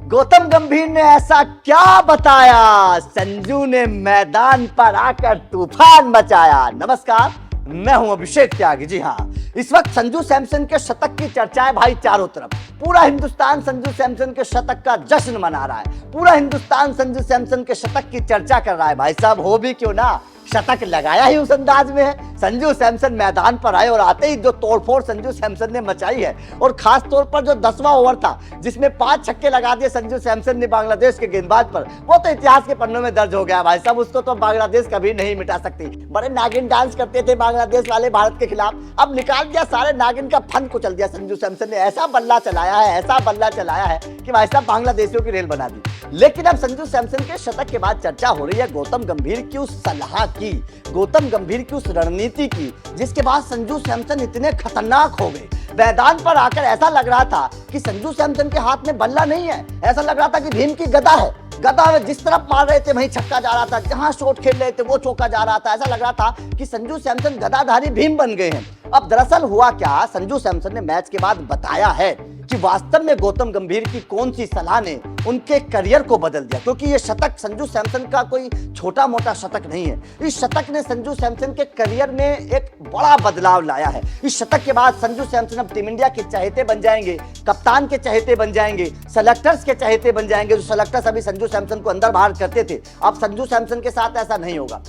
गौतम गंभीर ने ऐसा क्या बताया, संजू ने मैदान पर आकर तूफान मचाया। नमस्कार, मैं हूं अभिषेक त्यागी। जी हां, इस वक्त संजू सैमसन के शतक की चर्चा है भाई चारों तरफ। पूरा हिंदुस्तान संजू सैमसन के शतक का जश्न मना रहा है। पूरा हिंदुस्तान संजू सैमसन के शतक की चर्चा कर रहा है। भाई साहब, हो भी क्यों ना, शतक लगाया ही उस अंदाज में है। संजू सैमसन मैदान पर आए और आते ही जो तोड़फोड़ संजू सैमसन ने मचाई है, और खास तौर पर जो 10वां ओवर था जिसमें 5 छक्के लगा दिए संजू सैमसन ने बांग्लादेश के गेंदबाज पर, वो तो इतिहास के पन्नों में दर्ज हो गया भाई साहब। उसको तो बांग्लादेश कभी नहीं मिटा सकती। बड़े नागिन डांस करते थे बांग्लादेश वाले भारत के खिलाफ, अब निकाल दिया सारे नागिन का फन कुचल दिया संजू सैमसन ने। ऐसा बल्ला चलाया है, ऐसा बल्ला चलाया है कि भाई साहब बांग्लादेशियों की रेल बना दी। लेकिन अब संजू सैमसन के शतक के बाद चर्चा हो रही है गौतम गंभीर की उस सलाह की, गौतम गंभीर की उस रणनीति की, जिसके बाद संजू सैमसन इतने खतरनाक हो गए। मैदान पर आकर ऐसा लग रहा था कि संजू सैमसन के हाथ में बल्ला नहीं है, ऐसा लग रहा था कि भीम की गदा है। गदा में जिस तरफ मार रहे थे वहीं छक्का जा रहा था, जहां शॉट खेल रहे थे वो चौका जा रहा था। ऐसा लग रहा था कि संजू सैमसन गदाधारी भीम बन गए हैं। अब दरअसल हुआ क्या, संजू सैमसन ने मैच के बाद बताया है कि वास्तव में गौतम गंभीर की कौन सी सलाह ने उनके करियर को बदल दिया। क्योंकि ये शतक संजू सैमसन का कोई छोटा मोटा शतक नहीं है। इस शतक ने संजू सैमसन के करियर में एक बड़ा बदलाव लाया है। इस शतक के बाद संजू सैमसन अब टीम इंडिया के चहेते बन जाएंगे, कप्तान के चहेते बन जाएंगे, सेलेक्टर्स के चहेते बन जाएंगे। जो सेलेक्टर्स अभी संजू सैमसन को अंदर बाहर करते थे, अब संजू सैमसन के साथ ऐसा नहीं होगा।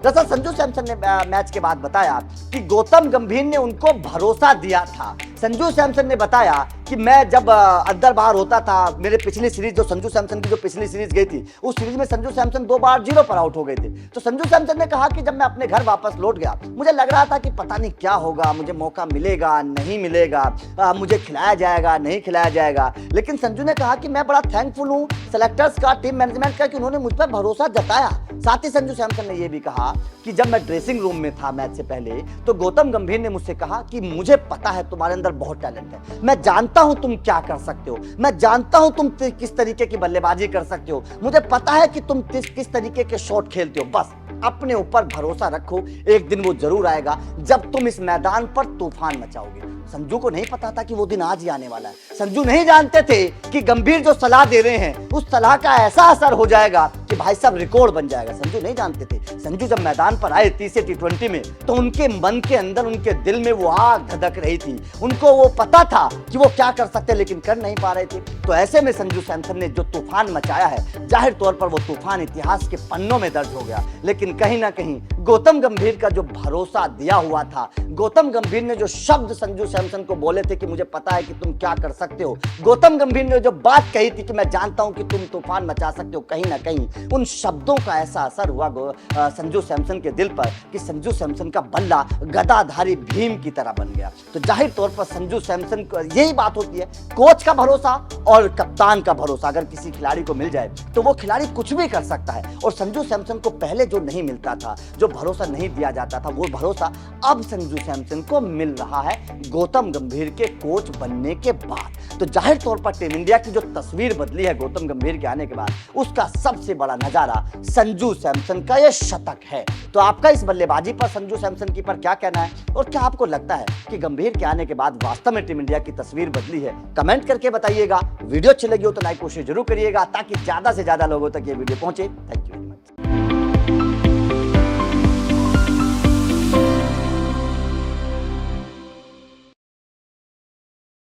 दरअसल संजू सैमसन ने मैच के बाद बताया कि गौतम गंभीर ने उनको भरोसा दिया था। संजू सैमसन ने बताया कि मैं जब अंदर बाहर होता था, मेरे पिछली सीरीज जो संजू सैमसन की जो पिछली सीरीज गई थी, उस सीरीज में संजू सैमसन 2 बार 0 पर आउट हो गए थे। तो संजू सैमसन ने कहा कि जब मैं अपने घर वापस लौट गया, मुझे लग रहा था कि पता नहीं क्या होगा, मुझे मौका मिलेगा नहीं मिलेगा, मुझे खिलाया जाएगा नहीं खिलाया जाएगा। लेकिन संजू ने कहा कि मैं बड़ा थैंकफुल हूँ सेलेक्टर्स का, टीम मैनेजमेंट का, कि उन्होंने मुझ पर भरोसा जताया। साथ ही संजू सैमसन ने यह भी कहा कि जब मैं ड्रेसिंग रूम में था मैच से पहले, तो गौतम गंभीर ने मुझसे कहा कि मुझे पता है तुम्हारे अंदर बहुत टैलेंट है, मैं जानता हूं तुम क्या कर सकते हो, मैं जानता हूं तुम किस तरीके की बल्लेबाजी कर सकते हो, मुझे पता है कि तुम किस तरीके के शॉट खेलते हो, बस अपने ऊपर भरोसा रखो, एक दिन वो जरूर आएगा जब तुम इस मैदान पर तूफान मचाओगे। संजू को नहीं पता था कि वो दिन आज ही आने वाला है। संजू नहीं जानते थे कि गंभीर जो सलाह दे रहे हैं उस सलाह का ऐसा असर हो जाएगा कि भाई साहब रिकॉर्ड बन जाएगा। संजू नहीं जानते थे। संजू जब मैदान पर आए 30 T20 में, तो उनके मन के अंदर, उनके दिल में वो आग धधक रही थी। उनको वो पता था कि वो क्या कर सकते, लेकिन कर नहीं पा रहे थे। तो ऐसे में संजू सैमसन ने जो तूफान मचाया है, जाहिर तौर पर वो तूफान इतिहास के पन्नों में दर्ज हो गया। लेकिन कहीं ना कहीं गौतम गंभीर का जो भरोसा दिया हुआ था, गौतम गंभीर ने जो शब्द संजू सैमसन को बोले थे कि मुझे पता है कि तुम क्या कर सकते हो, गौतम गंभीर ने जो बात कही थी कि मैं जानता हूं कि तुम तूफान मचा सकते हो, कहीं ना कहीं उन शब्दों का ऐसा असर हुआ संजू सैमसन के दिल पर कि संजू सैमसन का बल्ला गदाधारी भीम की तरह बन गया। तो जाहिर तौर पर संजू सैमसन को यही बात होती है, कोच का भरोसा और कप्तान का भरोसा अगर किसी खिलाड़ी को मिल जाए तो वो खिलाड़ी कुछ भी कर सकता है। और संजू सैमसन को पहले जो नहीं मिलता था, जो भरोसा नहीं दिया जाता था, वो भरोसा अब संजू सैमसन को मिल रहा है गौतम गंभीर के कोच बनने के बाद। तो जाहिर तौर पर टीम इंडिया की जो तस्वीर बदली है गौतम गंभीर के आने के बाद, उसका सबसे बड़ा नजारा संजू सैमसन का यह शतक है। तो आपका इस बल्लेबाजी पर संजू सैमसन की पर क्या कहना है, और क्या आपको लगता है कि गंभीर के आने के बाद वास्तव में टीम इंडिया की तस्वीर बदली है? कमेंट करके बताइएगा। वीडियो अच्छी लगी हो तो लाइक कोशिश जरूर करिएगा ताकि ज्यादा से ज्यादा लोगों तक ये वीडियो पहुंचे। Thank you.